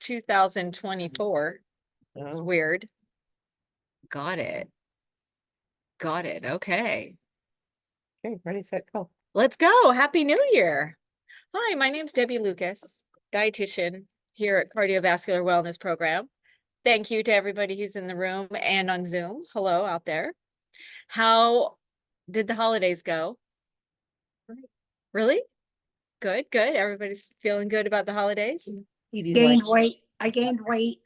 2024. Oh, Weird. Got it. Got it. Okay. okay, ready, set, go. Let's go. Happy New Year. Hi, my name's Debbie Lucas, dietitian here at Cardiovascular Wellness Program. Thank you to everybody who's in the room and on Zoom. Hello out there. How did the holidays go? Really? Good, good. Everybody's feeling good about the holidays? Gained weight. I gained weight.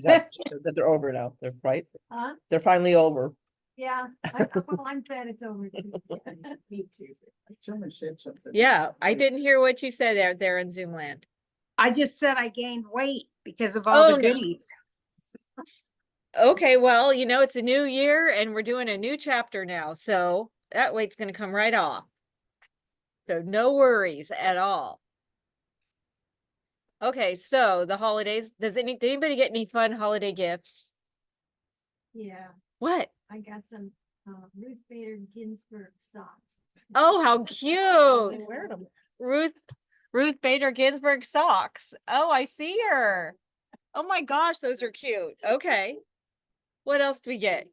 That they're over now. They're right. Huh? They're finally over. Yeah, well, I'm glad it's over. Me too. Someone said something. Yeah, I didn't hear what you said out there in Zoom land. I just said I gained weight because of all the no. goodies. Okay, well, it's a new year and we're doing a new chapter now. So that weight's going to come right off. So no worries at all. Okay, so the holidays, did anybody get any fun holiday gifts? Yeah, What? I got some Ruth Bader Ginsburg socks. Oh, how cute. Wear them. Ruth Bader Ginsburg socks. Oh, I see her. Oh my gosh, those are cute. Okay. What else do we get?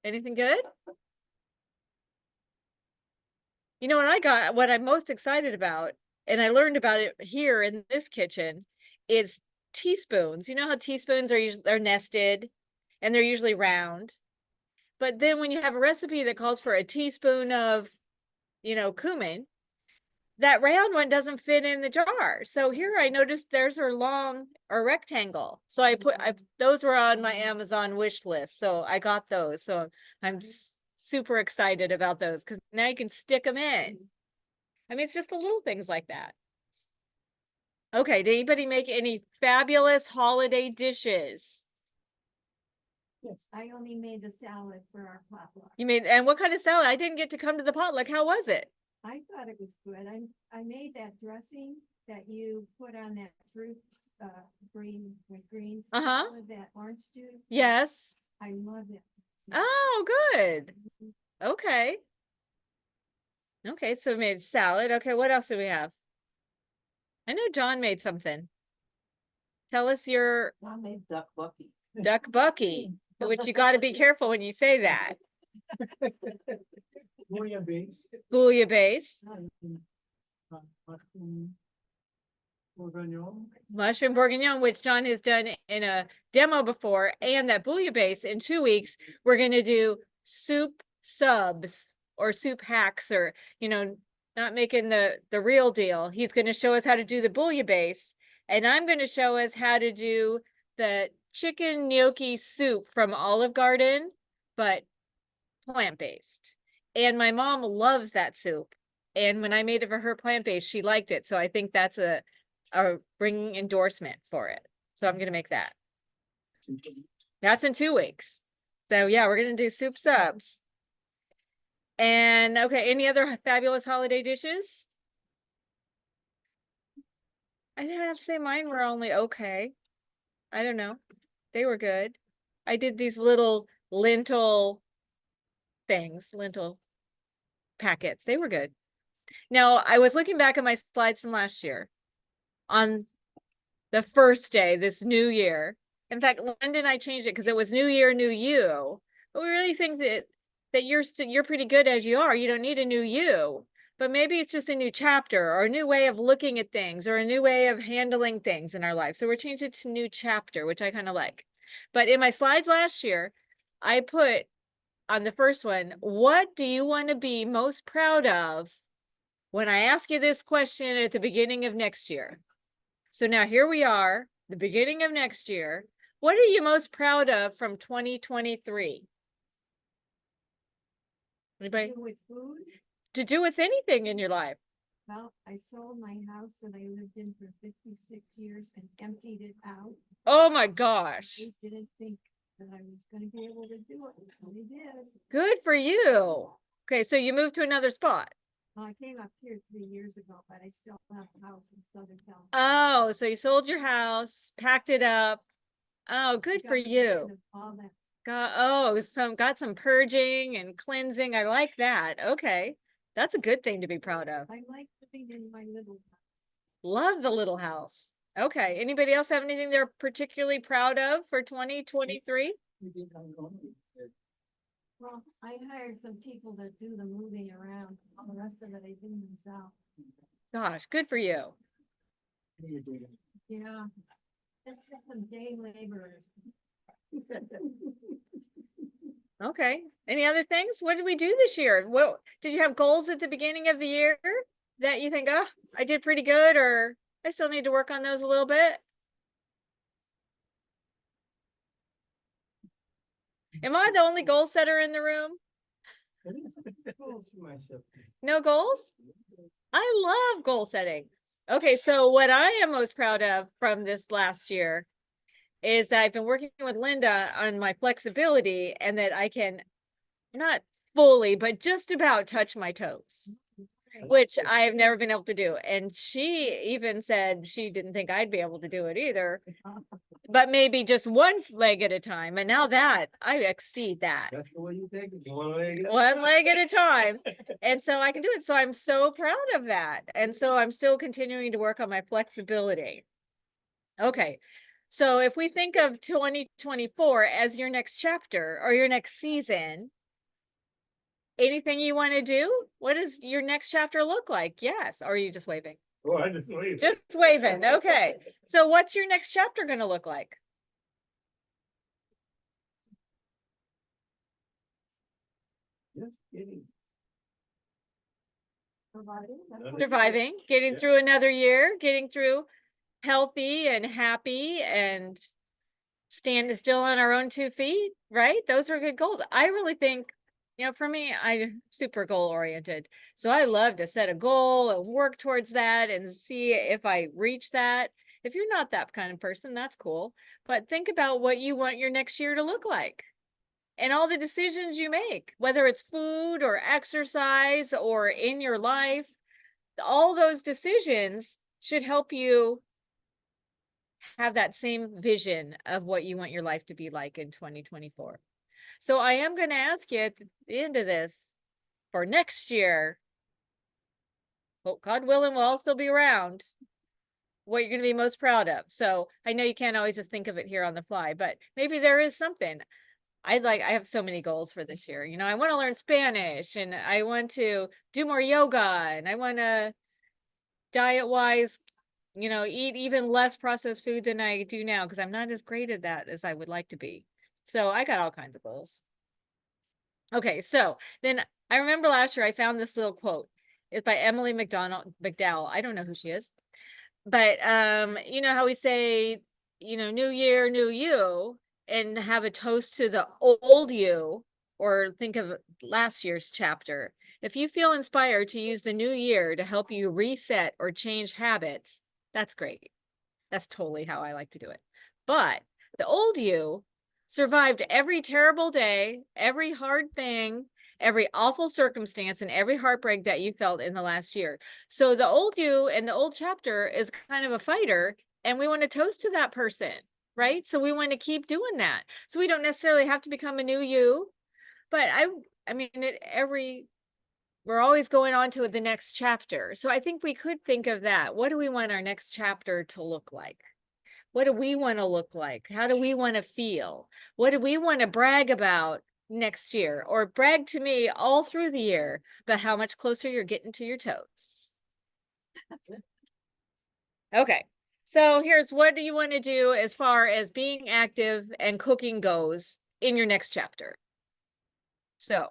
Anything good? You know what I got, what I'm most excited about, and I learned about it here in this kitchen, is teaspoons. You know how teaspoons are nested and they're usually round. But then when you have a recipe that calls for a teaspoon of, cumin, that round one doesn't fit in the jar. So here I noticed theirs are long or rectangle. So those were on my Amazon wish list. So I got those. So I'm super excited about those because now you can stick them in. I mean, it's just the little things like that. Okay, did anybody make any fabulous holiday dishes? Yes, I only made the salad for our potluck. And what kind of salad? I didn't get to come to the potluck. How was it? I thought it was good. I made that dressing that you put on that fruit, greens, salad, that orange juice. Yes. I love it. Oh, good. Okay. Okay, so we made salad. Okay, what else do we have? I know John made something. Tell us your I made duck bucky. duck bucky, which you got to be careful when you say that. Bouillabaisse. Bouillabaisse, Mushroom bourguignon. mushroom bourguignon, which John has done in a demo before, and that bouillabaisse. In 2 weeks, we're going to do soup subs or soup hacks, or, not making the real deal. He's going to show us how to do the bouillabaisse, and I'm going to show us how to do the chicken gnocchi soup from Olive Garden, but plant-based. And my mom loves that soup. And when I made it for her plant-based, she liked it. So I think that's a ringing endorsement for it. So I'm going to make that. That's in 2 weeks. So yeah, we're going to do soup subs. And okay, any other fabulous holiday dishes? I have to say mine were only okay. I don't know. They were good. I did these little lentil packets. They were good. Now, I was looking back at my slides from last year on the first day, this new year. In fact, Linda and I changed it because it was New Year, New You. But we really think that you're pretty good as you are. You don't need a new you. But maybe it's just a new chapter or a new way of looking at things or a new way of handling things in our life. So we're changing it to new chapter, which I kind of like. But in my slides last year, I put on the first one, what do you want to be most proud of when I ask you this question at the beginning of next year? So now here we are, the beginning of next year. What are you most proud of from 2023? Anybody? To do with food? To do with anything in your life. Well, I sold my house that I lived in for 56 years and emptied it out. Oh my gosh. I didn't think that I was going to be able to do it. I did. Good for you. Okay, so you moved to another spot. Well, I came up here 3 years ago, but I still have a house in Southern California. Oh, so you sold your house, packed it up. Oh, good for you. All that. Got some purging and cleansing. I like that. Okay. That's a good thing to be proud of. I like living in my little house. Love the little house. Okay, anybody else have anything they're particularly proud of for 2023? We did have one. Well, I hired some people to do the moving around, all the rest of it I did myself. Gosh, good for you. You did it. Yeah. Just got some day laborers. Okay, any other things? What did we do this year? What, did you have goals at the beginning of the year that you think, oh, I did pretty good, or I still need to work on those a little bit? Am I the only goal setter in the room? No goals? I love goal setting. Okay, so what I am most proud of from this last year is that I've been working with Linda on my flexibility and that I can not fully, but just about touch my toes, which I've never been able to do. And she even said she didn't think I'd be able to do it either, but maybe just one leg at a time. And now that I exceed that. That's the way you take it. One leg. One leg at a time. And so I can do it. So I'm so proud of that. And so I'm still continuing to work on my flexibility. Okay. So if we think of 2024 as your next chapter or your next season, anything you want to do? What does your next chapter look like? Yes. Or are you just waving? Oh, I just wait. Just waving. Okay. So what's your next chapter going to look like? Just kidding. Surviving, getting Yeah. through another year, getting through healthy and happy and standing still on our own 2 feet, right? Those are good goals. I really think, for me, I'm super goal oriented. So I love to set a goal and work towards that and see if I reach that. If you're not that kind of person, that's cool. But think about what you want your next year to look like. And all the decisions you make, whether it's food or exercise or in your life, all those decisions should help you have that same vision of what you want your life to be like in 2024. So I am going to ask you at the end of this for next year, well, God willing, we'll all still be around, what you're going to be most proud of. So I know you can't always just think of it here on the fly, but maybe there is something. I have so many goals for this year. I want to learn Spanish and I want to do more yoga and I want to diet wise, eat even less processed food than I do now because I'm not as great at that as I would like to be. So I got all kinds of goals. Okay, so then I remember last year I found this little quote. It's by Emily McDowell. I don't know who she is. But you know how we say, new year, new you, and have a toast to the old you, or think of last year's chapter. If you feel inspired to use the new year to help you reset or change habits, that's great. That's totally how I like to do it. But the old you survived every terrible day, every hard thing, every awful circumstance, and every heartbreak that you felt in the last year. So the old you and the old chapter is kind of a fighter, and we want to toast to that person, right? So we want to keep doing that. So we don't necessarily have to become a new you, but I mean, we're always going on to the next chapter. So I think we could think of that. What do we want our next chapter to look like? What do we want to look like? How do we want to feel? What do we want to brag about next year, or brag to me all through the year about how much closer you're getting to your toes? Okay. So here's what do you want to do as far as being active and cooking goes in your next chapter? So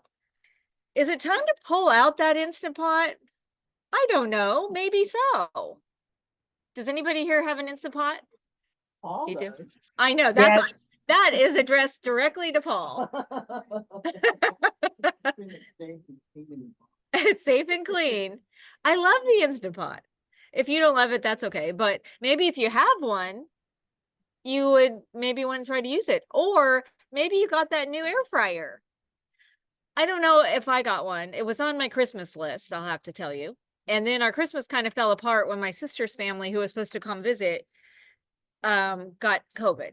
is it time to pull out that Instant Pot? I don't know. Maybe so. Does anybody here have an Instant Pot? All You do? those. I know that is addressed directly to Paul. It's safe and clean. I love the Instant Pot. If you don't love it, that's okay. But maybe if you have one, you would maybe want to try to use it. Or maybe you got that new air fryer. I don't know if I got one. It was on my Christmas list, I'll have to tell you. And then our Christmas kind of fell apart when my sister's family, who was supposed to come visit, got COVID.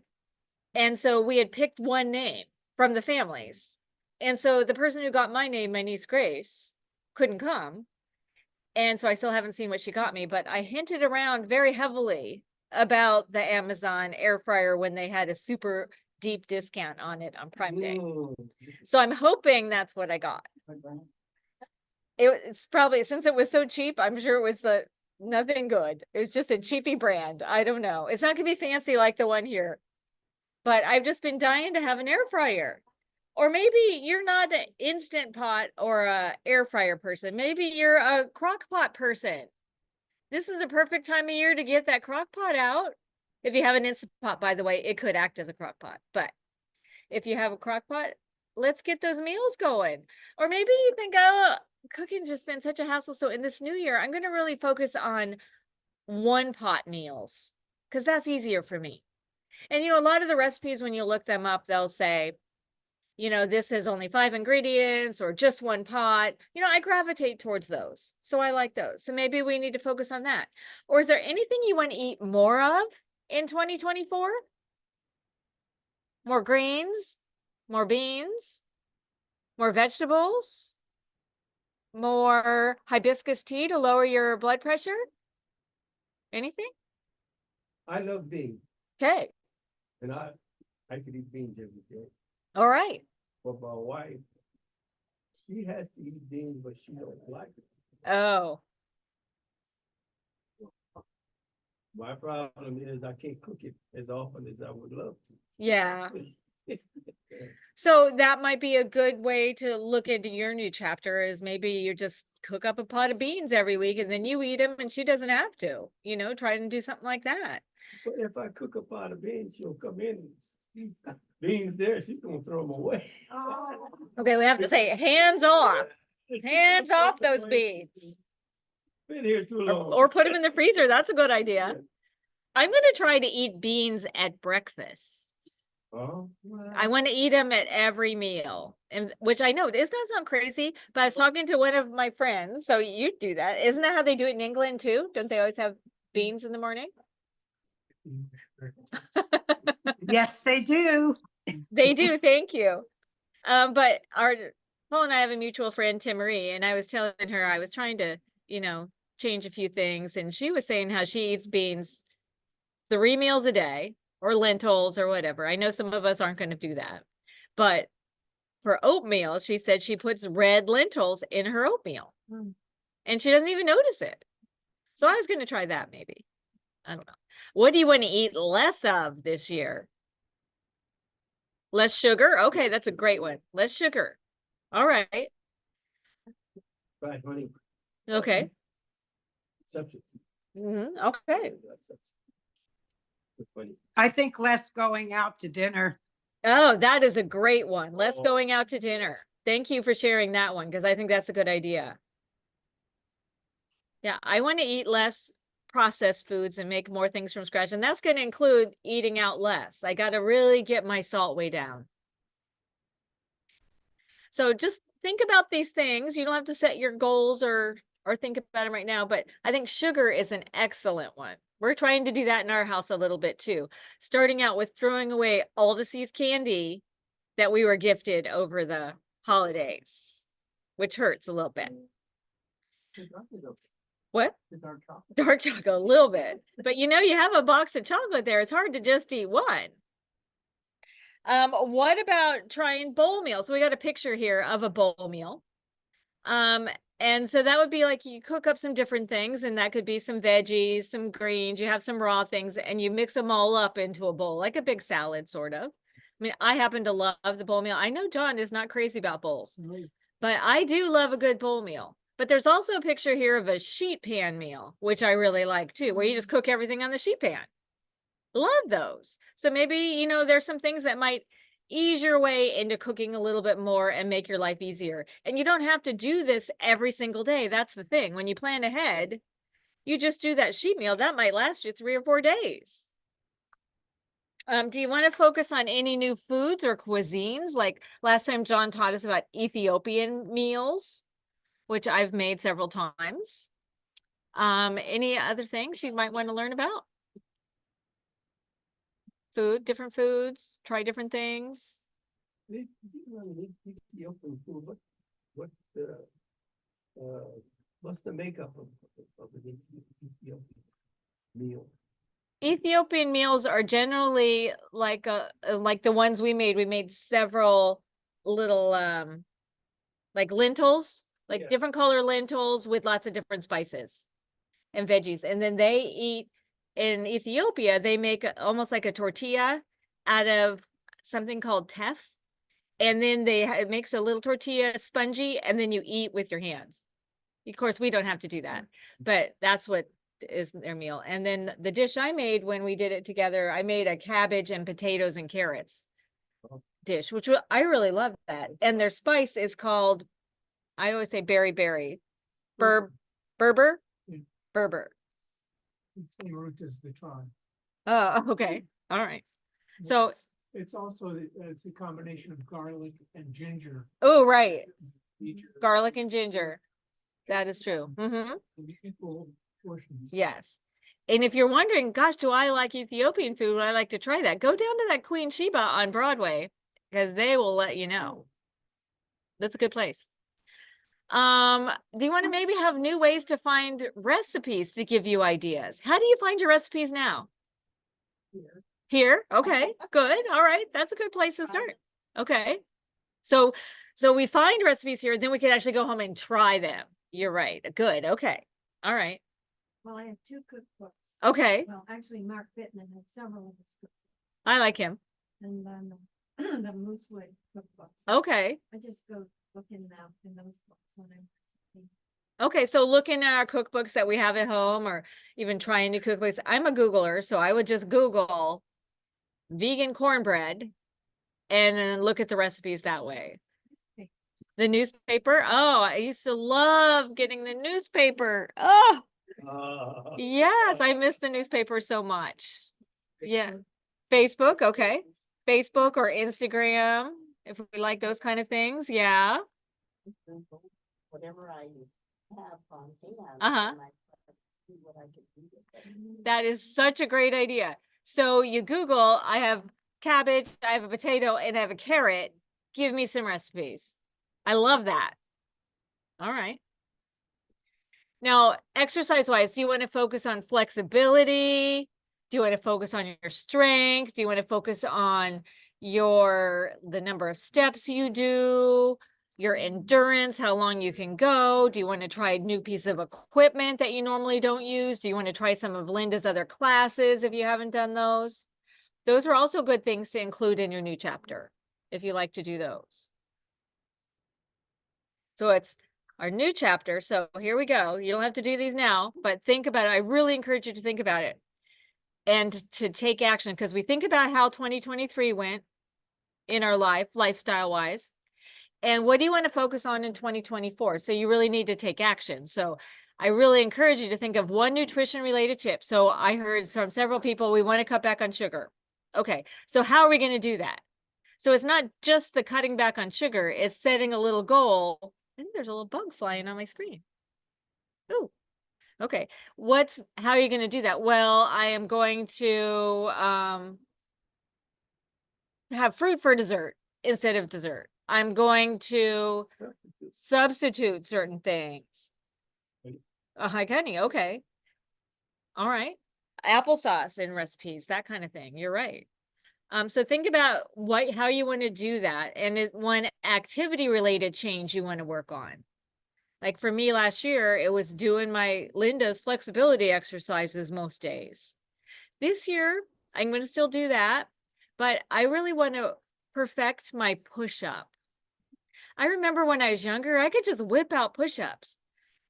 And so we had picked one name from the families. And so the person who got my name, my niece Grace, couldn't come. And so I still haven't seen what she got me, but I hinted around very heavily about the Amazon air fryer when they had a super deep discount on it on Prime Day. Mm. So I'm hoping that's what I got. It's probably, since it was so cheap, I'm sure it was nothing good. It was just a cheapy brand. I don't know. It's not gonna be fancy like the one here. But I've just been dying to have an air fryer. Or maybe you're not an instant pot or a air fryer person. Maybe you're a crock pot person. This is a perfect time of year to get that crock pot out. If you have an instant pot, by the way, it could act as a crock pot. But if you have a crock pot, let's get those meals going. Or maybe you think, oh, cooking just been such a hassle. So in this new year, I'm going to really focus on one pot meals because that's easier for me. And, a lot of the recipes, when you look them up, they'll say, this is only 5 ingredients or just one pot. I gravitate towards those. So I like those. So maybe we need to focus on that. Or is there anything you want to eat more of in 2024? More greens, more beans, more vegetables, more hibiscus tea to lower your blood pressure? Anything? I love beans, Okay. and I could eat beans every day. All right. But my wife, she has to eat beans, but she don't like it. Oh, My problem is I can't cook it as often as I would love yeah. to. So that might be a good way to look into your new chapter is maybe you just cook up a pot of beans every week and then you eat them and she doesn't have to, try and do something like that. But if I cook a pot of beans, she'll come in and she's got beans there, she's gonna throw them away. Okay, we have to say hands off. Hands off those beans. Been here too long. Or put them in the freezer. That's a good idea. I'm going to try to eat beans at breakfast. Oh, I want to eat them at every meal, and which I know, doesn't that sound crazy? But I was talking to one of my friends, so you do that. Isn't that how they do it in England too? Don't they always have beans in the morning? Yes, they do. They do, thank you. But Paul and I have a mutual friend, Tim Marie, and I was telling her I was trying to, change a few things, and she was saying how she eats beans 3 meals a day or lentils or whatever. I know some of us aren't going to do that, but for oatmeal, she said she puts red lentils in her oatmeal and she doesn't even notice it. So I was going to try that maybe. I don't know. What do you want to eat less of this year? Less sugar? Okay, that's a great one. Less sugar. All right. right, honey. Okay. Substitute. Okay. Funny. I think less going out to dinner. Oh, that is a great one. Less Oh. going out to dinner. Thank you for sharing that one because I think that's a good idea. Yeah, I want to eat less processed foods and make more things from scratch. And that's going to include eating out less. I got to really get my salt way down. So just think about these things. You don't have to set your goals or think about them right now, but I think sugar is an excellent one. We're trying to do that in our house a little bit too. Starting out with throwing away all the See's candy that we were gifted over the holidays, which hurts a little bit. What? Dark chocolate, a little bit. But you have a box of chocolate there. It's hard to just eat one. What about trying bowl meals? So we got a picture here of a bowl meal. And so that would be like you cook up some different things, and that could be some veggies, some greens, you have some raw things, and you mix them all up into a bowl, like a big salad, sort of. I mean, I happen to love the bowl meal. I know John is not crazy about bowls, but I do love a good bowl meal. But there's also a picture here of a sheet pan meal, which I really like too, where you just cook everything on the sheet pan. Love those. So maybe, there's some things that might ease your way into cooking a little bit more and make your life easier. And you don't have to do this every single day. That's the thing. When you plan ahead, you just do that sheet meal. That might last you 3 or 4 days. Do you want to focus on any new foods or cuisines? Like last time John taught us about Ethiopian meals, which I've made several times. Any other things you might want to learn about? Different foods, try different things. Ethiopian food, what's the makeup of an Ethiopian meal? Ethiopian meals are generally like like the ones we made. We made several little like lentils, like Yeah. different color lentils with lots of different spices and veggies. And then they eat in Ethiopia, they make almost like a tortilla out of something called teff. And then it makes a little tortilla spongy, and then you eat with your hands. Of course, we don't have to do that, but that's what is their meal. And then the dish I made when we did it together, I made a cabbage and potatoes and carrots dish, which I really love that. And their spice is called, I always say berry, Berber, Mm. Berber. It's same root as the tribe. Oh, okay. All right. So- It's also, it's a combination of garlic and ginger. Oh, right. Each- Garlic and ginger. That is true. Mm-hmm. Equal portions. Yes. And if you're wondering, gosh, do I like Ethiopian food? Would I like to try that? Go down to that Queen Sheba on Broadway, because they will let you know. That's a good place. Do you want to maybe have new ways to find recipes to give you ideas? How do you find your recipes now? Here? Okay, good. All right. That's a good place to start. Okay. So we find recipes here, then we can actually go home and try them. You're right. Good. Okay. All right. Well, I have two cookbooks. Okay. Well, actually, Mark Pittman had several of his cookbooks, I like him. and then the Moosewood cookbooks. Okay. I just go looking now in those books when I'm. Okay, so looking at our cookbooks that we have at home, or even trying new cookbooks, I'm a Googler, so I would just Google vegan cornbread and then look at the recipes that way. The newspaper. Oh, I used to love getting the newspaper. Oh, yes, I miss the newspaper so much. Yeah. Facebook, okay. Facebook or Instagram, if we like those kind of things, yeah. Whatever I have on hand. Uh-huh. and I see what I can do with it. That is such a great idea. So you Google, I have cabbage, I have a potato, and I have a carrot. Give me some recipes. I love that. All right. Now, exercise-wise, do you want to focus on flexibility? Do you want to focus on your strength? Do you want to focus on the number of steps you do, your endurance, how long you can go? Do you want to try a new piece of equipment that you normally don't use? Do you want to try some of Linda's other classes if you haven't done those? Those are also good things to include in your new chapter, if you like to do those. So it's our new chapter. So here we go. You don't have to do these now, but think about it. I really encourage you to think about it and to take action, because we think about how 2023 went in our lifestyle wise. And what do you want to focus on in 2024? So you really need to take action. So I really encourage you to think of one nutrition related tip. So I heard from several people, we want to cut back on sugar. Okay, so how are we going to do that? So it's not just the cutting back on sugar, it's setting a little goal. I think there's a little bug flying on my screen. Ooh, okay. How are you going to do that? Well, I am going to have fruit for dessert instead of dessert. I'm going to substitute certain things. Like honey, okay. All right. Applesauce in recipes, that kind of thing. You're right. So think about how you want to do that, and one activity related change you want to work on. Like for me last year, it was doing my Linda's flexibility exercises most days. This year, I'm going to still do that, but I really want to perfect my push-up. I remember when I was younger, I could just whip out push-ups.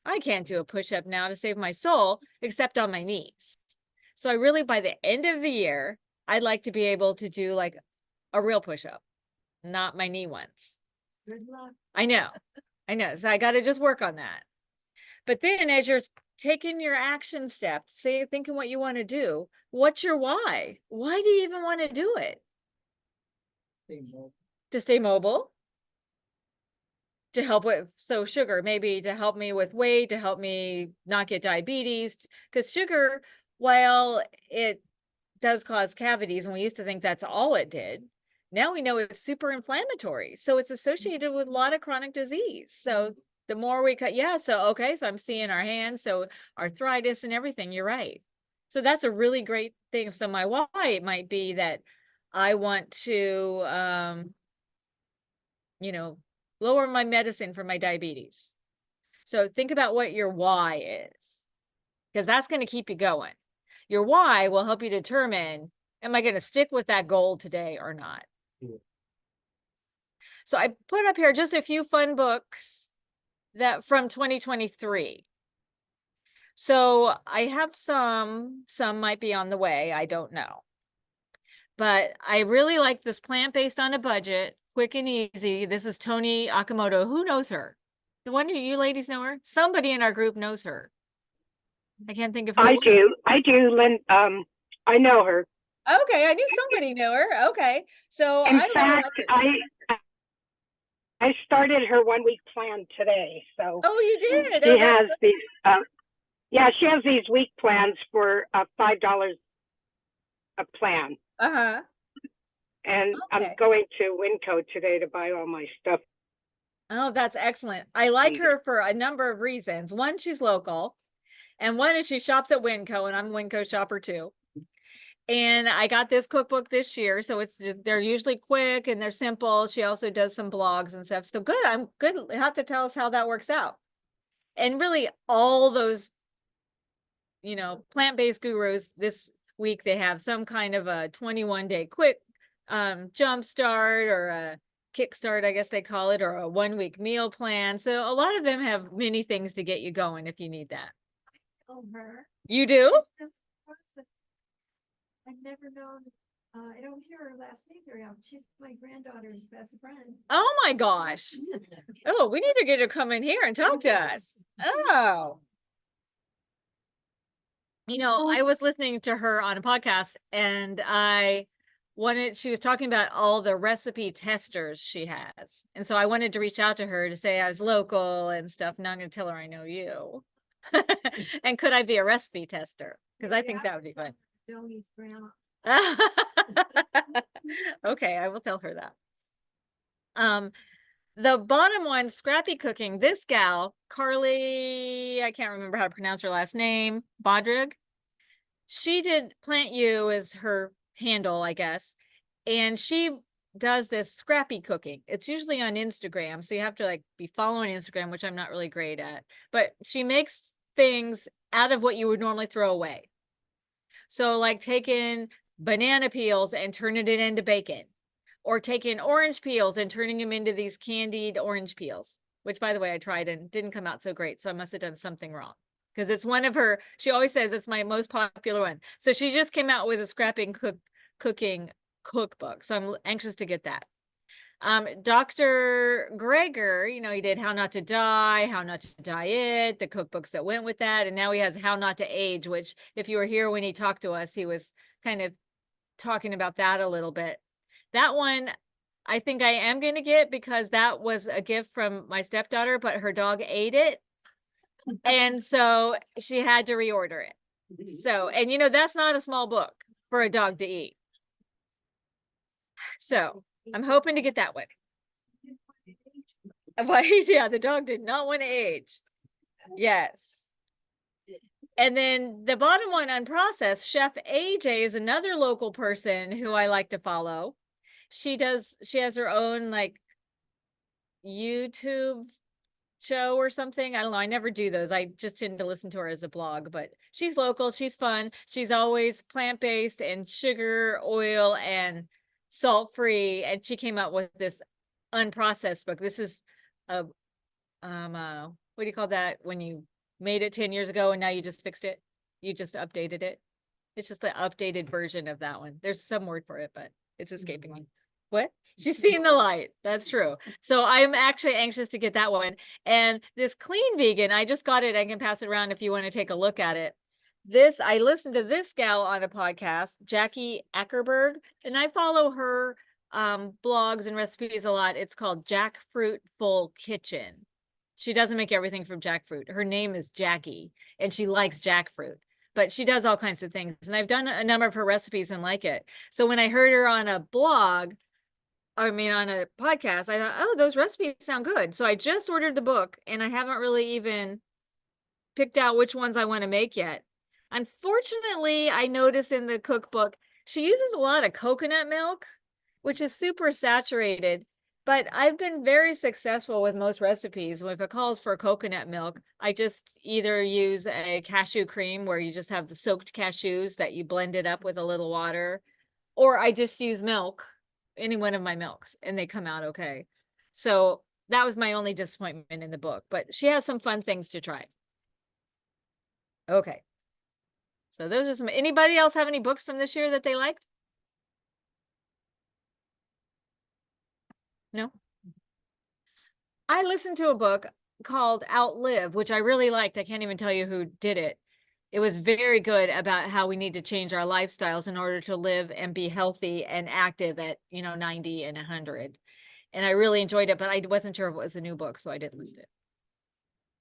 I can't do a push-up now to save my soul, except on my knees. So I really, by the end of the year, I'd like to be able to do like a real push-up, not my knee ones. Good luck. I know. So I got to just work on that. But then as you're taking your action steps, thinking what you want to do, what's your why? Why do you even want to do it? To stay mobile? To help with, sugar, maybe to help me with weight, to help me not get diabetes. Because sugar, while it does cause cavities, and we used to think that's all it did, now we know it's super inflammatory. So it's associated with a lot of chronic disease. So the more we cut, so I'm seeing our hands, so arthritis and everything, you're right. So that's a really great thing. So my why might be that I want to, lower my medicine for my diabetes. So think about what your why is, because that's going to keep you going. Your why will help you determine, am I going to stick with that goal today or not? Yeah. So I put up here just a few fun books that from 2023. So I have some might be on the way, I don't know. But I really like this Plant-Based on a Budget, Quick and Easy. This is Toni Akamoto. Who knows her? The one of you ladies know her? Somebody in our group knows her. I can't think of who. I do, Lynn, I know her. Okay, I knew somebody knew her. Okay. So In I really like fact, it. I started her 1 week plan today, so Oh, you did? she Oh, has that's these, she has these week plans for $5 a plan. uh-huh. And I'm Okay. going to Winco today to buy all my stuff. Oh, that's excellent. I like her for a number of reasons. One, she's local, and one is she shops at Winco, and I'm a Winco shopper too. And I got this cookbook this year, so they're usually quick and they're simple. She also does some blogs and stuff. So good. I'm good. You have to tell us how that works out. And really all those, plant-based gurus this week, they have some kind of a 21-day quick jump start or a kickstart, I guess they call it, or a 1 week meal plan. So a lot of them have many things to get you going if you need that. Oh, her. You do? It's just processed. I've never known, I don't hear her last name very often. She's my granddaughter's best friend. Oh my gosh. Oh, we need to get her come in here and talk to us. Oh. I was listening to her on a podcast and she was talking about all the recipe testers she has. And so I wanted to reach out to her to say I was local and stuff. Now I'm going to tell her I know you. And could I be a recipe tester? Because I think that would be fun. Tony's grandma. Okay, I will tell her that. The bottom one, Scrappy Cooking, this gal, Carly, I can't remember how to pronounce her last name, Bodrig. She did Plant You as her handle, I guess. And she does this scrappy cooking. It's usually on Instagram. So you have to be following Instagram, which I'm not really great at. But she makes things out of what you would normally throw away. So like taking banana peels and turning it into bacon, or taking orange peels and turning them into these candied orange peels, which by the way, I tried and didn't come out so great. So I must have done something wrong because it's one of her, she always says it's my most popular one. So she just came out with a scrapping cooking cookbook. So I'm anxious to get that. Dr. Greger, he did How Not to Die, How Not to Diet, the cookbooks that went with that. And now he has How Not to Age, which if you were here when he talked to us, he was kind of talking about that a little bit. That one, I think I am going to get because that was a gift from my stepdaughter, but her dog ate it. And so she had to reorder it. So, and that's not a small book for a dog to eat. So I'm hoping to get that one. Yeah, the dog did not want to age. Yes. And then the bottom one, Unprocessed, Chef AJ is another local person who I like to follow. She has her own YouTube show or something. I don't know. I never do those. I just tend to listen to her as a blog, but she's local. She's fun. She's always plant-based and sugar, oil, and salt-free. And she came out with this Unprocessed book. This is a, what do you call that when you made it 10 years ago and now you just fixed it? You just updated it. It's just the updated version of that one. There's some word for it, but it's escaping me. What? She's seen the light. That's true. So I'm actually anxious to get that one. And this Clean Vegan, I just got it. I can pass it around if you want to take a look at it. I listened to this gal on a podcast, Jackie Ackerberg, and I follow her blogs and recipes a lot. It's called Jackfruitful Kitchen. She doesn't make everything from jackfruit. Her name is Jackie, and she likes jackfruit. But she does all kinds of things. And I've done a number of her recipes and like it. So when I heard her on a blog, on a podcast, I thought, oh, those recipes sound good. So I just ordered the book and I haven't really even picked out which ones I want to make yet. Unfortunately, I notice in the cookbook, she uses a lot of coconut milk, which is super saturated. But I've been very successful with most recipes. If it calls for coconut milk, I just either use a cashew cream where you just have the soaked cashews that you blend it up with a little water, or I just use milk, any one of my milks, and they come out okay. So that was my only disappointment in the book, but she has some fun things to try. Okay. So those are some, anybody else have any books from this year that they liked? No? I listened to a book called Outlive, which I really liked. I can't even tell you who did it. It was very good about how we need to change our lifestyles in order to live and be healthy and active at, 90 and 100. And I really enjoyed it, but I wasn't sure if it was a new book, so I didn't list it.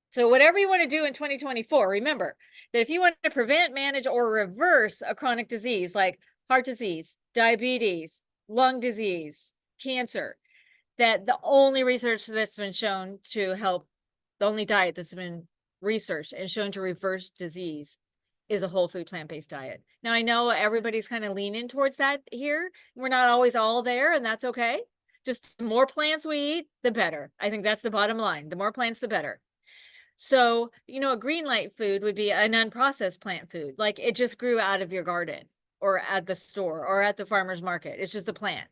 So whatever you want to do in 2024, remember that if you want to prevent, manage, or reverse a chronic disease like heart disease, diabetes, lung disease, cancer, that the only research that's been shown to help, the only diet that's been researched and shown to reverse disease is a whole food plant-based diet. Now, I know everybody's kind of leaning towards that here. We're not always all there, and that's okay. Just the more plants we eat, the better. I think that's the bottom line. The more plants, the better. So, a green light food would be an unprocessed plant food. Like it just grew out of your garden or at the store or at the farmer's market. It's just a plant.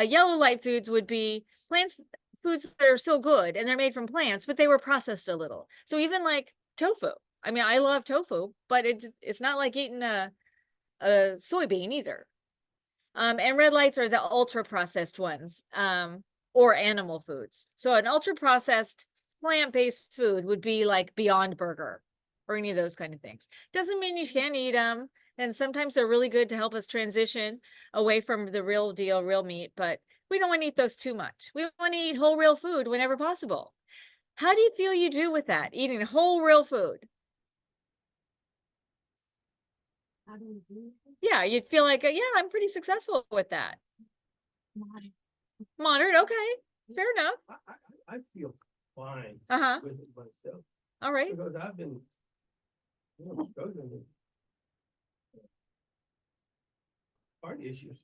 Yellow light foods would be foods that are still good and they're made from plants, but they were processed a little. So even like tofu. I mean, I love tofu, but it's not like eating a soybean either. And red lights are the ultra processed ones, or animal foods. So an ultra processed plant-based food would be like Beyond Burger or any of those kind of things. Doesn't mean you can't eat them. And sometimes they're really good to help us transition away from the real deal, real meat, but we don't want to eat those too much. We want to eat whole real food whenever possible. How do you feel you do with that? Eating whole real food? How do we do it? Yeah, you'd feel like, yeah, I'm pretty successful with that. Moderate, okay, fair enough. I feel fine Uh-huh, with it myself, all right. because I've been, struggling with heart issues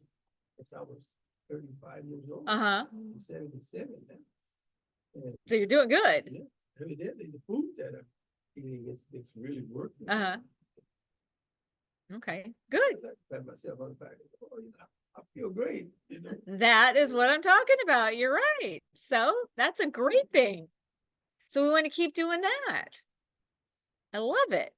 since I was 35 years old. Uh-huh, I'm 77 now. And so you're doing good. yeah, evidently the food that I'm eating it's really working. Uh-huh. Okay, good. I pat myself on the back. Oh, I feel great. That is what I'm talking about. You're right. So that's a great thing. So we want to keep doing that. I love it.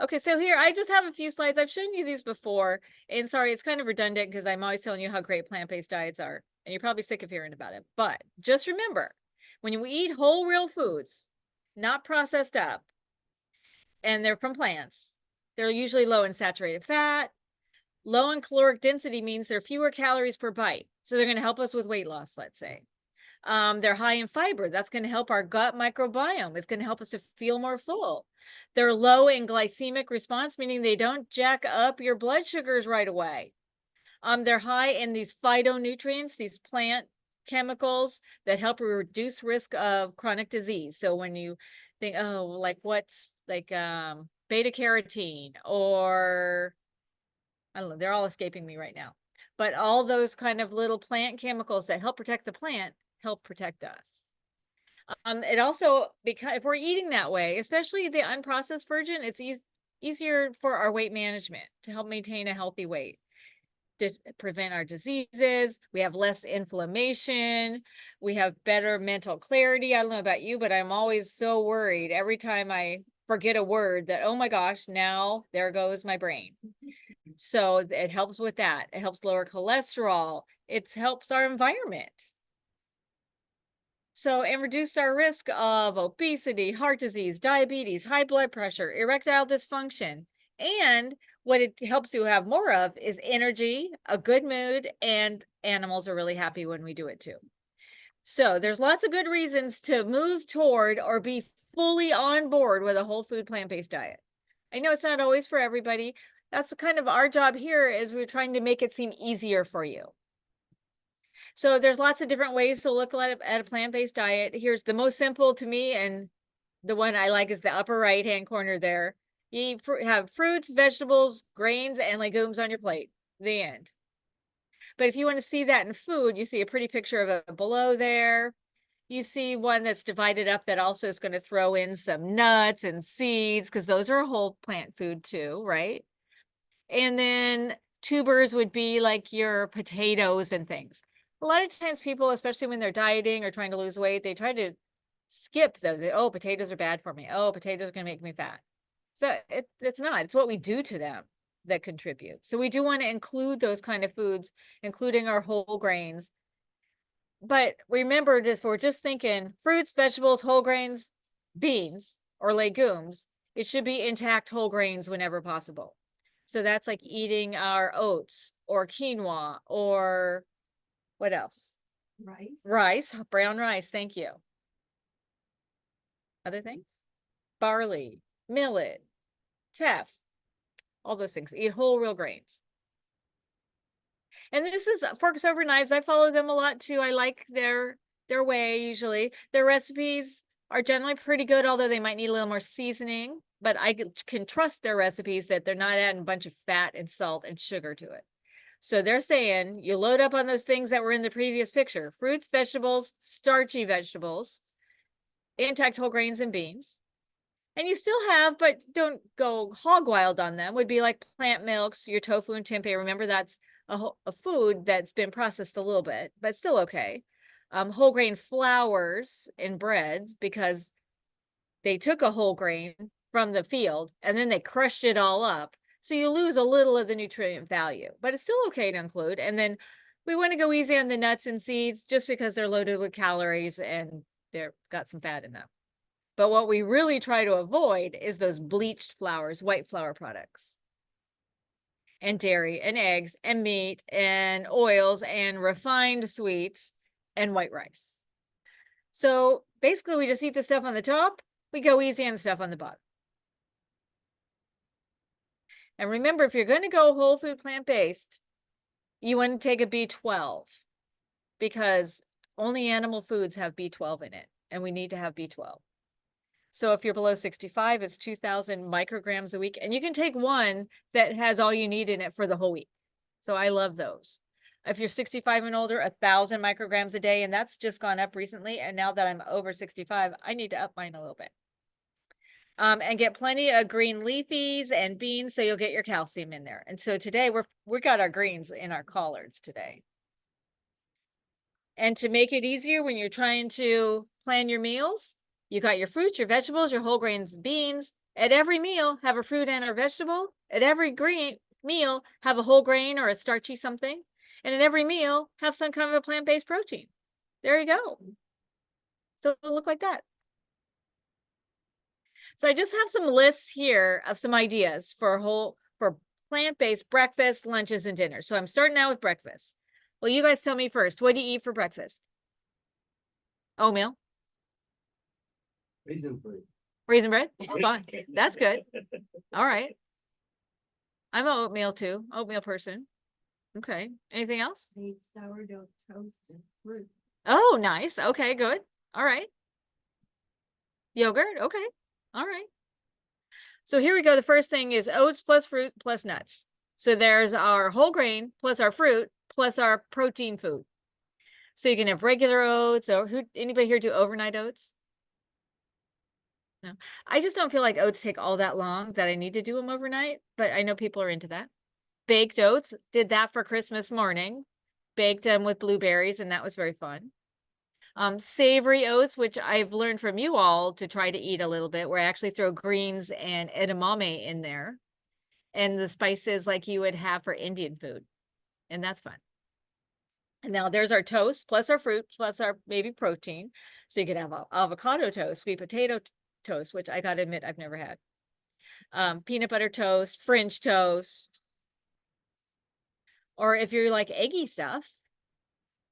Okay, so here I just have a few slides. I've shown you these before, and sorry, it's kind of redundant because I'm always telling you how great plant-based diets are, and you're probably sick of hearing about it. But just remember, when we eat whole real foods, not processed up, and they're from plants, they're usually low in saturated fat. Low in caloric density means there are fewer calories per bite. So they're going to help us with weight loss, let's say. They're high in fiber. That's going to help our gut microbiome. It's going to help us to feel more full. They're low in glycemic response, meaning they don't jack up your blood sugars right away. They're high in these phytonutrients, these plant chemicals that help reduce risk of chronic disease. So when you think, oh, like what's like beta carotene, or I don't know, they're all escaping me right now. But all those kind of little plant chemicals that help protect the plant help protect us. It also, because if we're eating that way, especially the unprocessed version, it's easier for our weight management to help maintain a healthy weight, to prevent our diseases. We have less inflammation. We have better mental clarity. I don't know about you, but I'm always so worried every time I forget a word that, oh my gosh, now there goes my brain. So it helps with that. It helps lower cholesterol. It helps our environment. So, and reduce our risk of obesity, heart disease, diabetes, high blood pressure, erectile dysfunction. And what it helps you have more of is energy, a good mood, and animals are really happy when we do it too. So there's lots of good reasons to move toward or be fully on board with a whole food plant-based diet. I know it's not always for everybody. That's kind of our job here, is we're trying to make it seem easier for you. So there's lots of different ways to look at a plant-based diet. Here's the most simple to me, and the one I like is the upper right-hand corner there. You eat have fruits, vegetables, grains, and legumes on your plate. The end. But if you want to see that in food, you see a pretty picture of it below there. You see one that's divided up that also is going to throw in some nuts and seeds because those are a whole plant food too, right? And then tubers would be like your potatoes and things. A lot of times people, especially when they're dieting or trying to lose weight, they try to skip those. Oh, potatoes are bad for me. Oh, potatoes are going to make me fat. So it's not. It's what we do to them that contribute. So we do want to include those kind of foods, including our whole grains. But remember, if we're just thinking fruits, vegetables, whole grains, beans, or legumes, it should be intact whole grains whenever possible. So that's like eating our oats or quinoa or what else? Rice. Rice, brown rice. Thank you. Other things? Barley, millet, teff, all those things. Eat whole real grains. And this is Forks Over Knives. I follow them a lot too. I like their way usually. Their recipes are generally pretty good, although they might need a little more seasoning. But I can trust their recipes that they're not adding a bunch of fat and salt and sugar to it. So they're saying you load up on those things that were in the previous picture: fruits, vegetables, starchy vegetables, intact whole grains and beans. And you still have, but don't go hog wild on them, would be like plant milks, your tofu and tempeh. Remember, that's a food that's been processed a little bit, but still okay. Whole grain flours and breads, because they took a whole grain from the field and then they crushed it all up. So you lose a little of the nutrient value, but it's still okay to include. And then we want to go easy on the nuts and seeds just because they're loaded with calories and they've got some fat in them. But what we really try to avoid is those bleached flours, white flour products, and dairy and eggs and meat and oils and refined sweets and white rice. So basically we just eat the stuff on the top. We go easy on the stuff on the bottom. And remember, if you're going to go whole food plant-based, you want to take a B12 because only animal foods have B12 in it, and we need to have B12. So if you're below 65, it's 2,000 micrograms a week, and you can take one that has all you need in it for the whole week. So I love those. If you're 65 and older, 1,000 micrograms a day, and that's just gone up recently. And now that I'm over 65, I need to up mine a little bit. And get plenty of green leafies and beans, so you'll get your calcium in there. And so today we got our greens in our collards today. And to make it easier when you're trying to plan your meals, you got your fruits, your vegetables, your whole grains, beans. At every meal, have a fruit and a vegetable. At every meal, have a whole grain or a starchy something. And at every meal, have some kind of a plant-based protein. There you go. So it'll look like that. So I just have some lists here of some ideas for plant-based breakfast, lunches, and dinners. So I'm starting out with breakfast. Well, you guys tell me first, what do you eat for breakfast? Oatmeal? Raisin bread. Raisin bread? Oh, fine. That's good. All right. I'm an oatmeal too. Oatmeal person. Okay. Anything else? I eat sourdough toast and fruit. Oh, nice. Okay, good. All right. Yogurt. Okay. All right. So here we go. The first thing is oats plus fruit plus nuts. So there's our whole grain plus our fruit plus our protein food. So you can have regular oats, or anybody here do overnight oats? No, I just don't feel like oats take all that long that I need to do them overnight, but I know people are into that. Baked oats, did that for Christmas morning. Baked them with blueberries, and that was very fun. Savory oats, which I've learned from you all to try to eat a little bit, where I actually throw greens and edamame in there and the spices like you would have for Indian food. And that's fun. And now there's our toast plus our fruit plus our maybe protein. So you could have avocado toast, sweet potato toast, which I gotta admit I've never had. Peanut butter toast, French toast. Or if you're like eggy stuff,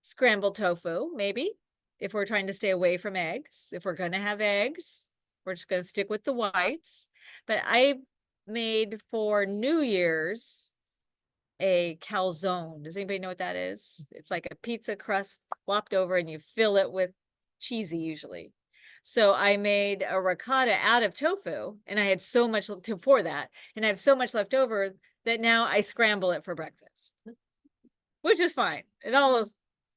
scrambled tofu, maybe. If we're trying to stay away from eggs, if we're gonna have eggs, we're just gonna stick with the whites. But I made for New Year's a calzone. Does anybody know what that is? It's like a pizza crust flopped over and you fill it with cheesy usually. So I made a ricotta out of tofu and I had so much for that. And I have so much left over that now I scramble it for breakfast, which is fine. It all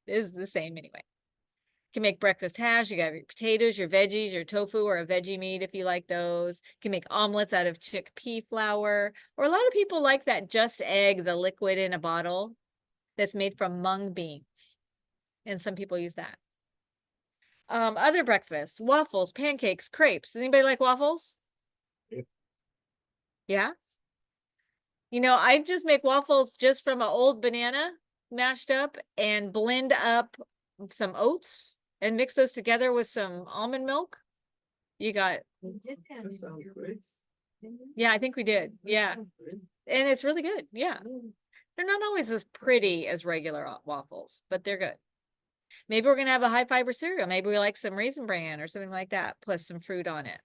is the same anyway. You can make breakfast hash. You got your potatoes, your veggies, your tofu, or a veggie meat if you like those. You can make omelets out of chickpea flour, or a lot of people like that just egg, the liquid in a bottle that's made from mung beans. And some people use that. Other breakfasts, waffles, pancakes, crepes. Does anybody like waffles? Yeah. Yeah? You know, I just make waffles just from an old banana mashed up and blend up some oats and mix those together with some almond milk. You got, We did that That in sounds your- great. didn't we? yeah, I think we did. Yeah. Sounds great. And it's really good. Yeah. They're not always as pretty as regular waffles, but they're good. Maybe we're gonna have a high fiber cereal. Maybe we like some Raisin Bran or something like that, plus some fruit on it.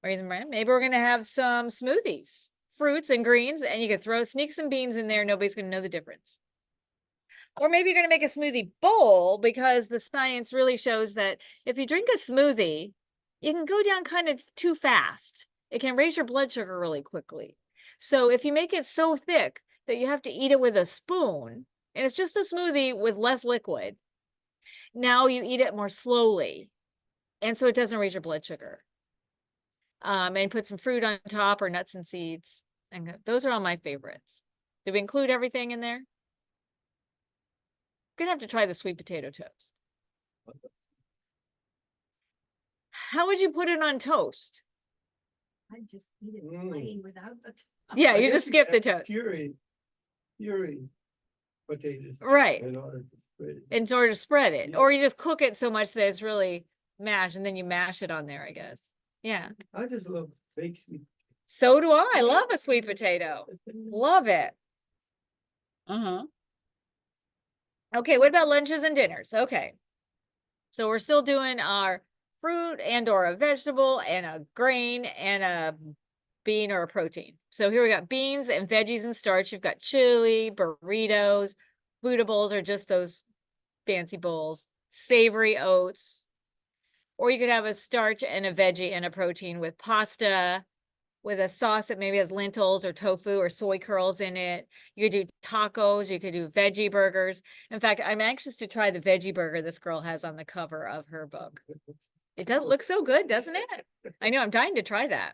Raisin Bran. Maybe we're gonna have some smoothies, fruits and greens, and you could sneak some beans in there. Nobody's gonna know the difference. Or maybe you're gonna make a smoothie bowl because the science really shows that if you drink a smoothie, you can go down kind of too fast. It can raise your blood sugar really quickly. So if you make it so thick that you have to eat it with a spoon, and it's just a smoothie with less liquid, now you eat it more slowly. And so it doesn't raise your blood sugar. And put some fruit on top or nuts and seeds. And those are all my favorites. Did we include everything in there? Gonna have to try the sweet potato toast. How would you put it on toast? I just eat it Mm. plain without the. Yeah, I you guess just skip the have toast. Puree potatoes. Right. In order to spread it. In order to spread it. Yeah. Or you just cook it so much that it's really mashed and then you mash it on there, I guess. Yeah. I just love baked sweet. So do I. I love a sweet potato. Love it. Uh-huh. Okay, what about lunches and dinners? Okay. So we're still doing our fruit and or a vegetable and a grain and a bean or a protein. So here we got beans and veggies and starch. You've got chili, burritos, Buddha bowls are just those fancy bowls, savory oats. Or you could have a starch and a veggie and a protein with pasta, with a sauce that maybe has lentils or tofu or soy curls in it. You could do tacos, you could do veggie burgers. In fact, I'm anxious to try the veggie burger this girl has on the cover of her book. It does look so good, doesn't it? I know, I'm dying to try that.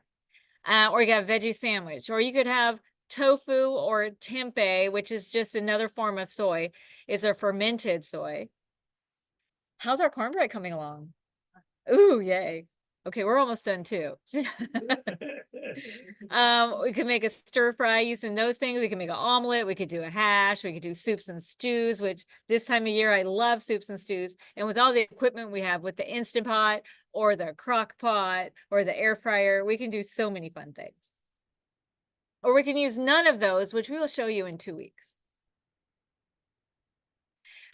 Or you got a veggie sandwich, or you could have tofu or tempeh, which is just another form of soy. It's a fermented soy. How's our cornbread coming along? Ooh, yay. Okay, we're almost done too. We could make a stir fry using those things. We can make an omelet. We could do a hash. We could do soups and stews, which this time of year, I love soups and stews. And with all the equipment we have with the Instant Pot or the crock pot or the air fryer, we can do so many fun things. Or we can use none of those, which we will show you in 2 weeks.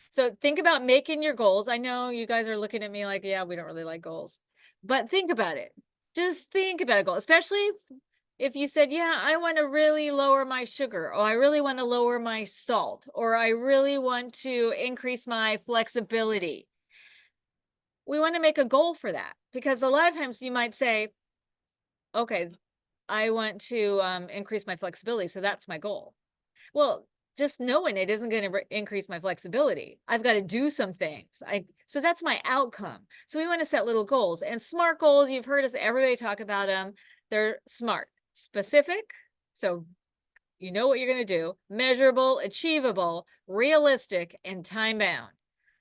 So think about making your goals. I know you guys are looking at me like, yeah, we don't really like goals, but think about it. Just think about a goal, especially if you said, yeah, I want to really lower my sugar, or I really want to lower my salt, or I really want to increase my flexibility. We want to make a goal for that, because a lot of times you might say, okay, I want to increase my flexibility, so that's my goal. Well, just knowing it isn't going to increase my flexibility. I've got to do some things. So that's my outcome. So we want to set little goals, and SMART goals. You've heard us, everybody talk about them. They're SMART, specific. So you know what you're going to do, measurable, achievable, realistic, and time bound.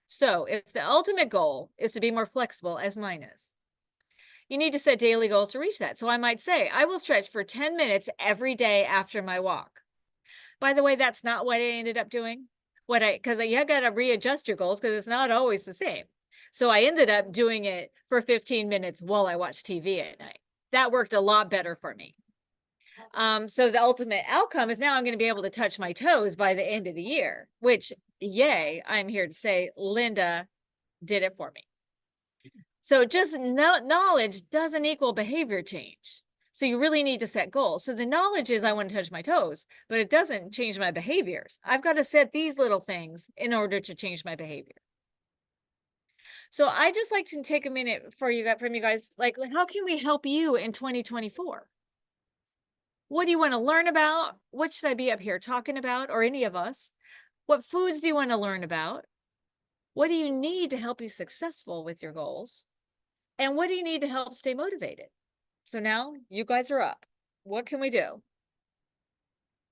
So if the ultimate goal is to be more flexible, as mine is, you need to set daily goals to reach that. So I might say, I will stretch for 10 minutes every day after my walk. By the way, that's not what I ended up doing. Because you got to readjust your goals because it's not always the same. So I ended up doing it for 15 minutes while I watched TV at night. That worked a lot better for me. So the ultimate outcome is now I'm going to be able to touch my toes by the end of the year, which, yay, I'm here to say Linda did it for me. So just knowledge doesn't equal behavior change. So you really need to set goals. So the knowledge is I want to touch my toes, but it doesn't change my behaviors. I've got to set these little things in order to change my behavior. So I just like to take a minute for you guys, from you guys, like, how can we help you in 2024? What do you want to learn about? What should I be up here talking about, or any of us? What foods do you want to learn about? What do you need to help you successful with your goals? And what do you need to help stay motivated? So now you guys are up. What can we do?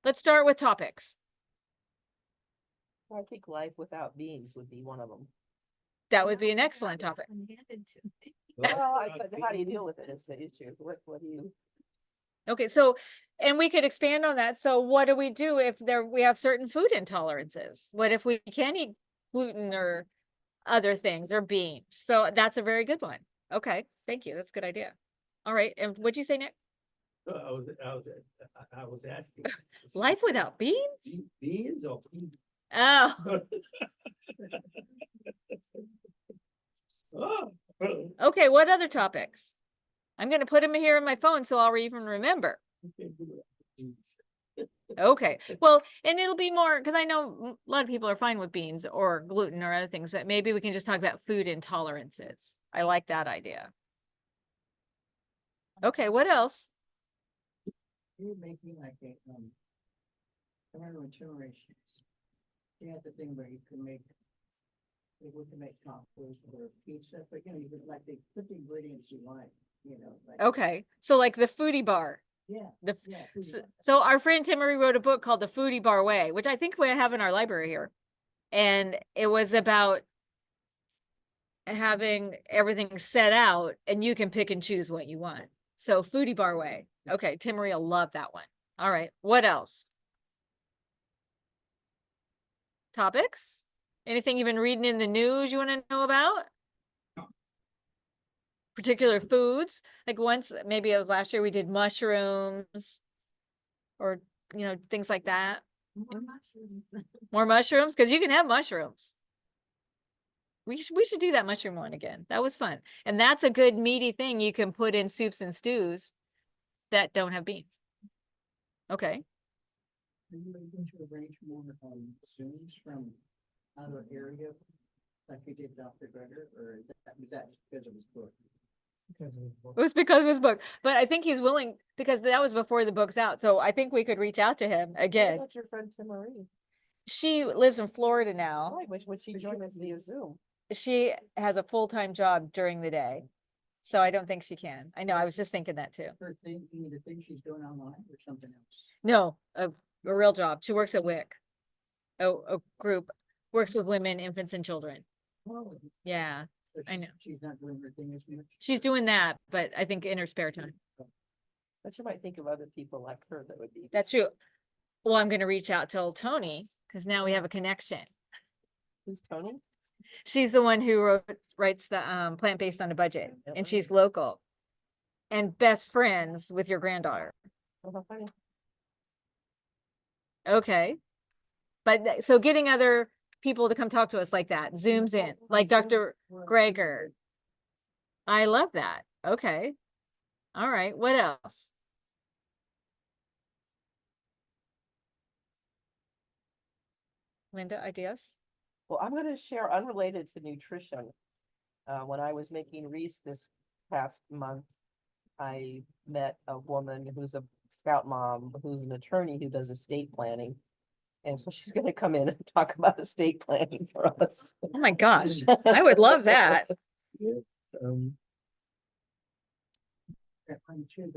Let's start with topics. I think life without beans would be one of them. That would be an excellent topic. Handed to me. But how do you deal with it is the issue. What do you? Okay, so, and we could expand on that. So what do we do if we have certain food intolerances? What if we can't eat gluten or other things or beans? So that's a very good one. Okay, thank you. That's a good idea. All right, and what'd you say, Nick? I was asking. Life without beans? Beans or peas? Oh, Oh. okay, what other topics? I'm gonna put them here in my phone so I'll even remember. Okay, well, and it'll be more, because I know a lot of people are fine with beans or gluten or other things, but maybe we can just talk about food intolerances. I like that idea. Okay, what else? You're making like a, I remember in generations. You had the thing where you can make, we can make tacos or pizza, but you know, you could like, they put the ingredients you like, you know, like. Okay, so like the foodie bar. Yeah, The yeah. So our friend Timmery wrote a book called The Foodie Bar Way, which I think we have in our library here. And it was about having everything set out and you can pick and choose what you want. So Foodie Bar Way. Okay, Timmery will love that one. All right, what else? Topics? Anything you've been reading in the news you want to know about? Particular foods? Like once, maybe it was last year, we did mushrooms or, you know, things like that. More mushrooms. More mushrooms? Because you can have mushrooms. We should do that mushroom one again. That was fun. And that's a good meaty thing you can put in soups and stews that don't have beans. Okay. Are you able to arrange more, Zooms from other area, like you did Dr. Greger, or was that because of his book? It was because of his book. But I think he's willing, because that was before the book's out. So I think we could reach out to him again. What's your friend Tim Marie? She lives in Florida now. Why, would she join us via Zoom? She has a full-time job during the day. So I don't think she can. I know, I was just thinking that too. Her thing, you mean the thing she's doing online or something else? No, a real job. She works at WIC. A group, works with women, infants and children. Oh, Yeah, so I know. She's not doing her thing as much. She's doing that, but I think in her spare time. But you might think of other people like her that would be. That's true. Well, I'm gonna reach out to Tony, because now we have a connection. Who's Tony? She's the one who writes the plant-based on a budget, and she's local. And best friends with your granddaughter. Oh, how funny. Okay. But so getting other people to come talk to us like that, zooms in, like Dr. Greger. I love that. Okay. All right. What else? Linda, ideas? Well, I'm gonna share unrelated to nutrition. When I was making Reese this past month, I met a woman who's a scout mom, who's an attorney who does estate planning. And so she's gonna come in and talk about estate planning for us. Oh my gosh, I would love that. Um, That one too,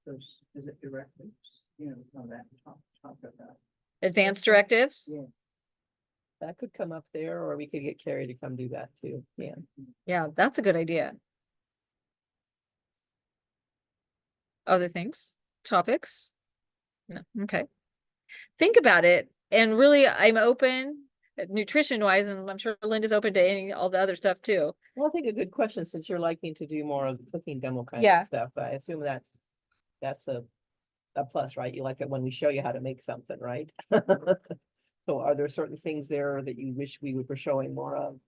those, is it directives, you know, on that talk about. Advanced directives? Yeah. that could come up there, or we could get Carrie to come do that too. Yeah. Yeah, that's a good idea. Other things, topics? No, okay. Think about it, and really, I'm open, nutrition wise, and I'm sure Linda's open to all the other stuff too. Well, I think a good question, since you're liking to do more of the cooking demo kind Yeah. of stuff, I assume that's a plus, right? You like it when we show you how to make something, right? So are there certain things there that you wish we were showing more of?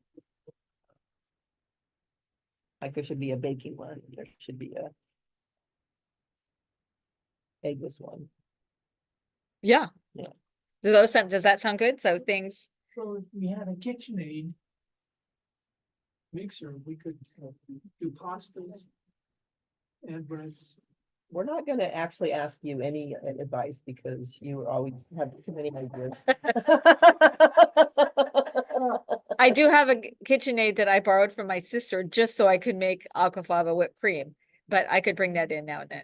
Like there should be a baking one, there should be a eggless one. Yeah. Yeah. Does that sound good? So things, So if we had a KitchenAid, mixer, we could do pastas and breads. We're not gonna actually ask you any advice because you always have too many ideas. I do have a KitchenAid that I borrowed from my sister just so I could make aquafaba whipped cream, but I could bring that in now and then.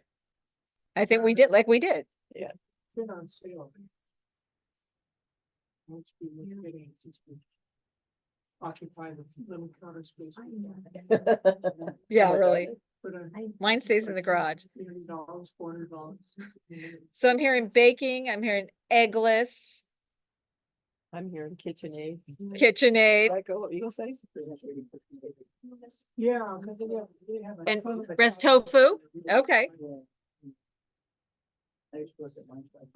I think we did, like we did. Been on sale. Once we look at it, just to occupy the little counter space. Yeah, How much are really. they? But Mine stays in the garage. $300, $400. So I'm hearing baking, I'm hearing eggless, I'm here in KitchenAid. KitchenAid, Right, go, what you gonna say? Yeah. 'cause they have a and food- breast tofu. Okay. I used to work at Lunch Lab.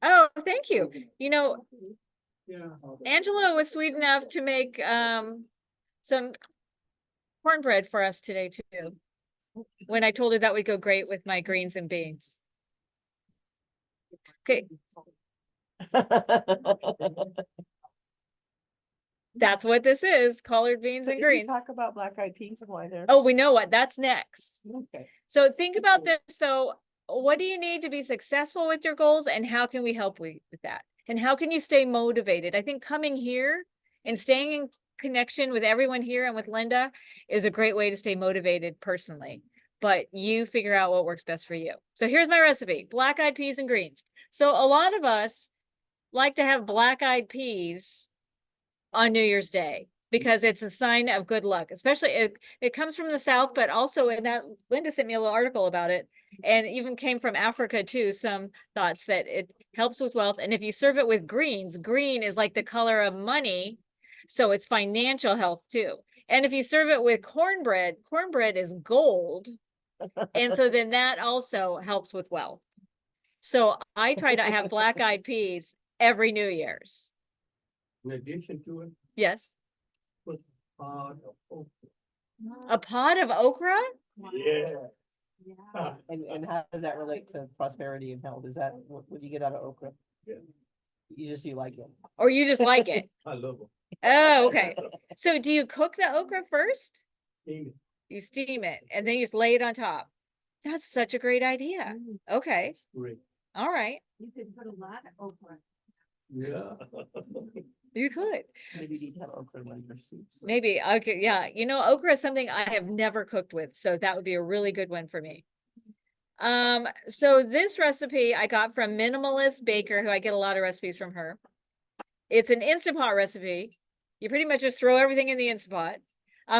Oh, thank you. You know, Yeah. Angela was sweet enough to make some cornbread for us today too. When I told her that would go great with my greens and beans. Okay, that's what this is, collard beans So and did you greens. talk about black-eyed peas and why they're? Oh, we know what, that's next. Okay. So think about this. So what do you need to be successful with your goals and how can we help with that? And how can you stay motivated? I think coming here and staying in connection with everyone here and with Linda is a great way to stay motivated personally. But you figure out what works best for you. So here's my recipe, black-eyed peas and greens. So a lot of us like to have black-eyed peas on New Year's Day because it's a sign of good luck, especially it comes from the South, but also in that Linda sent me a little article about it and even came from Africa too, some thoughts that it helps with wealth. And if you serve it with greens, green is like the color of money. So it's financial health too. And if you serve it with cornbread, cornbread is gold. And so then that also helps with wealth. So I try to have black-eyed peas every New Year's. In addition to it, Yes. put pot of okra. A pod of okra? Yeah. And how does that relate to prosperity and health? Is that, what do you get out of okra? Yeah. You like it? Or you just like it? I love them. Oh, okay. So do you cook the okra first? Eat it. You steam it and then you just lay it on top. That's such a great idea. Okay. Great. All right. You could put a lot of okra. Yeah. You could. Maybe you need to have okra in one of your soups. Maybe. Okay. Yeah. You know, okra is something I have never cooked with. So that would be a really good one for me. So this recipe I got from Minimalist Baker, who I get a lot of recipes from her. It's an Instant Pot recipe. You pretty much just throw everything in the Instant Pot.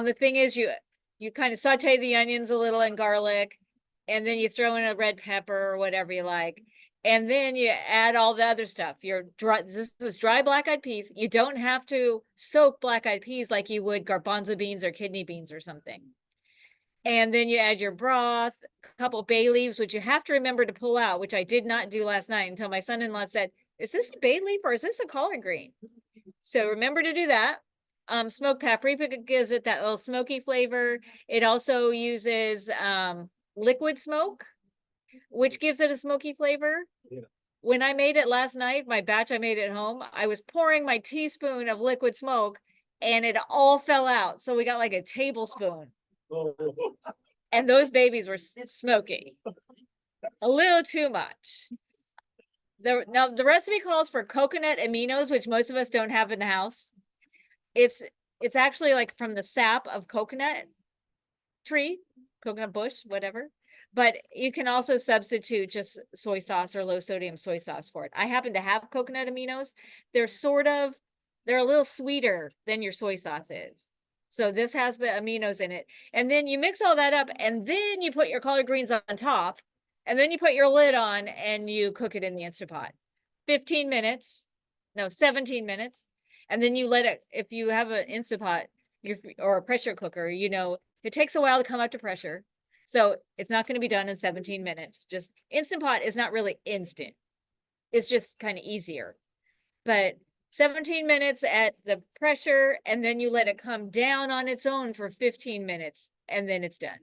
The thing is you kind of saute the onions a little and garlic, and then you throw in a red pepper or whatever you like. And then you add all the other stuff. This is dry black-eyed peas. You don't have to soak black-eyed peas like you would garbanzo beans or kidney beans or something. And then you add your broth, a couple bay leaves, which you have to remember to pull out, which I did not do last night until my son-in-law said, is this a bay leaf or is this a collard green? So remember to do that. Smoked paprika gives it that little smoky flavor. It also uses liquid smoke, which gives it a smoky flavor. Yeah. When I made it last night, my batch I made at home, I was pouring my teaspoon of liquid smoke and it all fell out. So we got like a tablespoon. Oh, And those babies were smoky. A little too much. Now the recipe calls for coconut aminos, which most of us don't have in the house. It's actually like from the sap of coconut tree, coconut bush, whatever. But you can also substitute just soy sauce or low sodium soy sauce for it. I happen to have coconut aminos. They're a little sweeter than your soy sauce is. So this has the aminos in it. And then you mix all that up and then you put your collard greens on top and then you put your lid on and you cook it in the Instant Pot. 17 minutes. And then you let it, if you have an Instant Pot or a pressure cooker, you know, it takes a while to come up to pressure. So it's not going to be done in 17 minutes. Just Instant Pot is not really instant. It's just kind of easier. But 17 minutes at the pressure, and then you let it come down on its own for 15 minutes, and then it's done.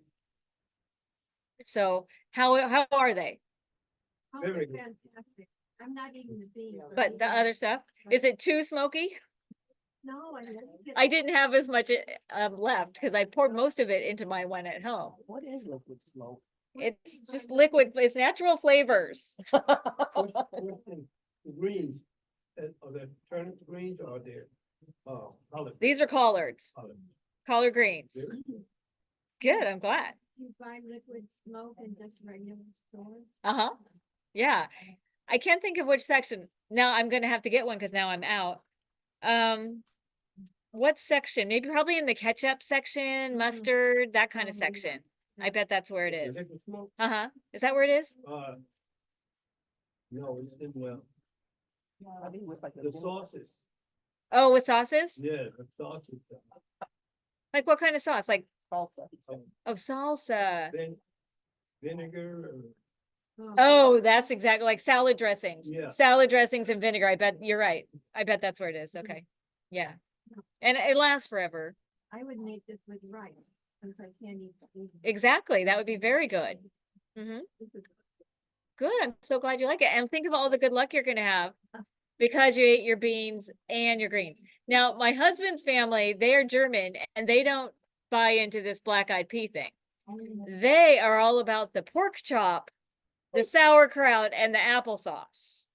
So how are they? Oh, Very they're good. fantastic. I'm not eating the beans. But the other stuff, is it too smoky? No, I like it. I didn't have as much left because I poured most of it into my one at home. What is liquid smoke? It's just liquid, it's natural flavors. Question, the greens, are they turnip greens or they're, collard? These are collards, Collard. collard greens. Very good. Good, I'm glad. You buy liquid smoke in just regular stores? Uh-huh. Yeah. I can't think of which section. Now I'm gonna have to get one because now I'm out. What section? Maybe probably in the ketchup section, mustard, that kind of section. I bet that's where it The is. liquid smoke, Uh-huh. Is that where it is? no, it's in, well, I mean, with like the sauces, Oh, with sauces? yeah, the sauces. Like what kind of sauce? Like, salsa. he said. oh, salsa. Vinegar, Oh, that's exactly like salad dressings. Yeah. Salad dressings and vinegar. I bet you're right. I bet that's where it is. Okay. Yeah. And it lasts forever. I would make this with rice, since I can't eat. the Exactly. That would be very good. Hmm. This is Good. I'm so glad you like it. And think of all the good luck you're gonna have because you ate your beans and your greens. Now, my husband's family, they are German and they don't buy into this black-eyed pea thing. They are all about the pork chop, the sauerkraut, and the applesauce.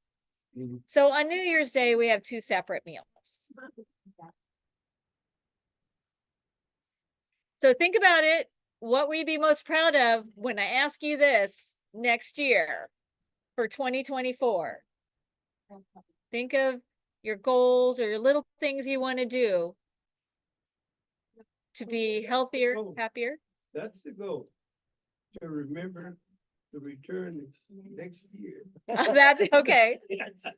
Mhm. So on New Year's Day, we have two separate meals. So think about it. What will you be most proud of when I ask you this next year for 2024? Think of your goals or your little things you want to do to be healthier, Oh. happier. that's the goal. To remember to return next year. That's okay.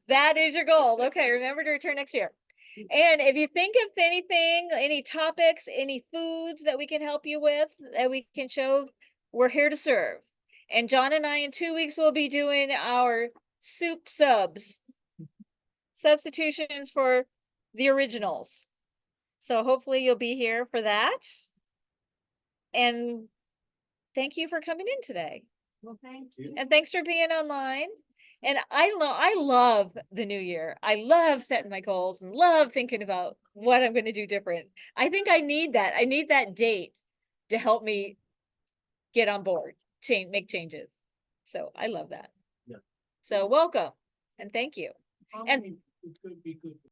That is your goal. Okay, remember to return next year. And if you think of anything, any topics, any foods that we can help you with, that we can show, we're here to serve. And John and I in 2 weeks will be doing our soup substitutions for the originals. So hopefully you'll be here for that. And thank you for coming in today. Well, thank you. And thanks for being online. And I love the new year. I love setting my goals and love thinking about what I'm going to do different. I think I need that. I need that date to help me get on board, make changes. So I love that. Yeah. So welcome and thank you. How And- many- It could be good